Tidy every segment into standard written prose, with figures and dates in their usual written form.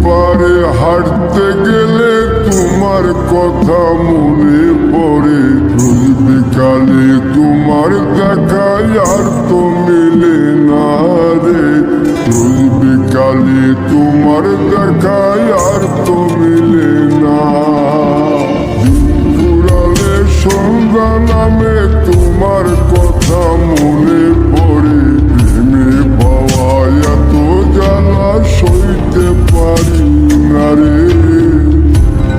পারে হাঁটতে গেলে তোমার কথা মনে পড়ে। রোজ বিকালে তোমার দেখা আর তো মিলে না রে। রোজ বিকালে তোমার দেখা আর তো মিলে না। ফুরালে সন্ধ্যা নামে তোমার কথা মনে পড়ে। প্রেমে পাওয়া এত জ্বালা সইতে পারি না রে।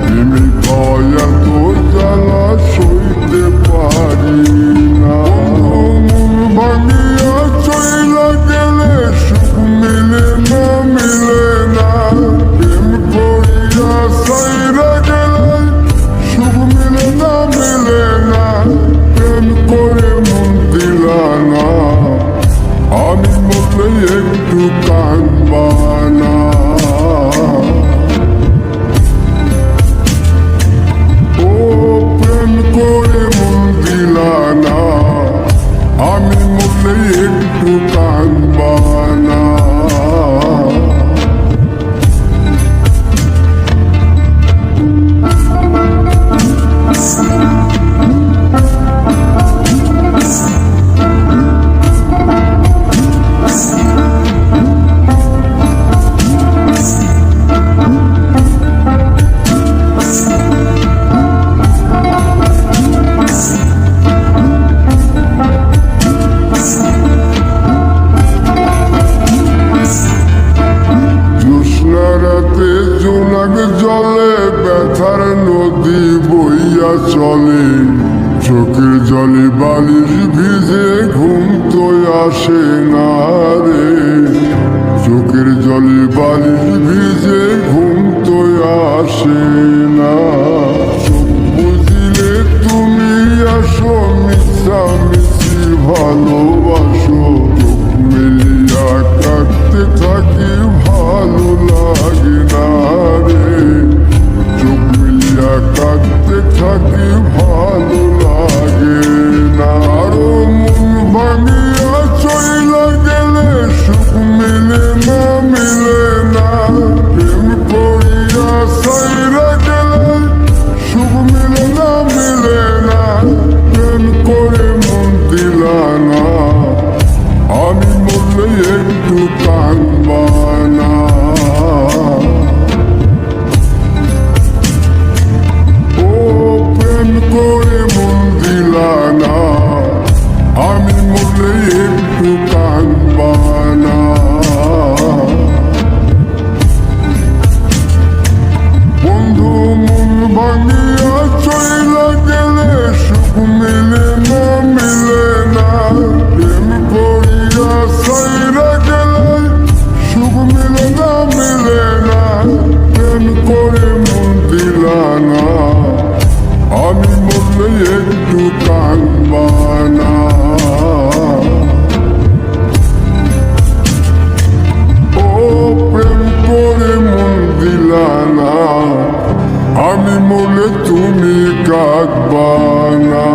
প্রেমে পাওয়া এত জ্বালা সইতে পারি না। মন ভাঙিয়া চইলা গেলে সুখ মিলে না, মিলে না। প্রেম করিয়া সাইরা গেলে সুখ মিলে না, মিলে না। প্রেম করে মন দিলা না, আমি মরলে একটু কাঁদবা না। ও প্রেম করে মন দিলা না, আমি মরলে একটু কাঁদবা না। রাতে জোনাক জলে ব্যথার নদী বইয়া চলে। চোখের জলে বালিশ ভিজে ঘুম তো আসে না রে। চোখের জলে বালিশ ভিজে ঘুম তো আসে না। চোখ বুঝিলে তুমি আসো, মিশা মিশি ভালোবাসো। চোখ মিলিয়া কাঁদতে থাকি, ভালো লাগে না রে। চোখ মিলিয়া কাঁদতে থাকি, ভালো লাগে না। আরো মন ভাঙিয়া চইলা গেলে সুখ মিলে না, মিলে না। প্রেম করিয়া সাইরা গেলে সুখ মিলে না, মিলে না। প্রেম করে মন দিলা না, আমি মরলে একটু কাঁদবা না। ও প্রেম করে মন দিলা না, আমি মরলে একটু কাঁদবা না। বন্ধু মন ভাঙিয়া চইলা গেলে সুখ মিলে না, মিলে না। প্রেম করিয়া সাইরা গেলে সুখ মিলে না, মিলে না। প্রেম করে মন দিলা না, আমি মরলে একটু কাঁদবা না। ও প্রেম করে মন দিলা না, আমি মরলে তুমি কাঁদবা না।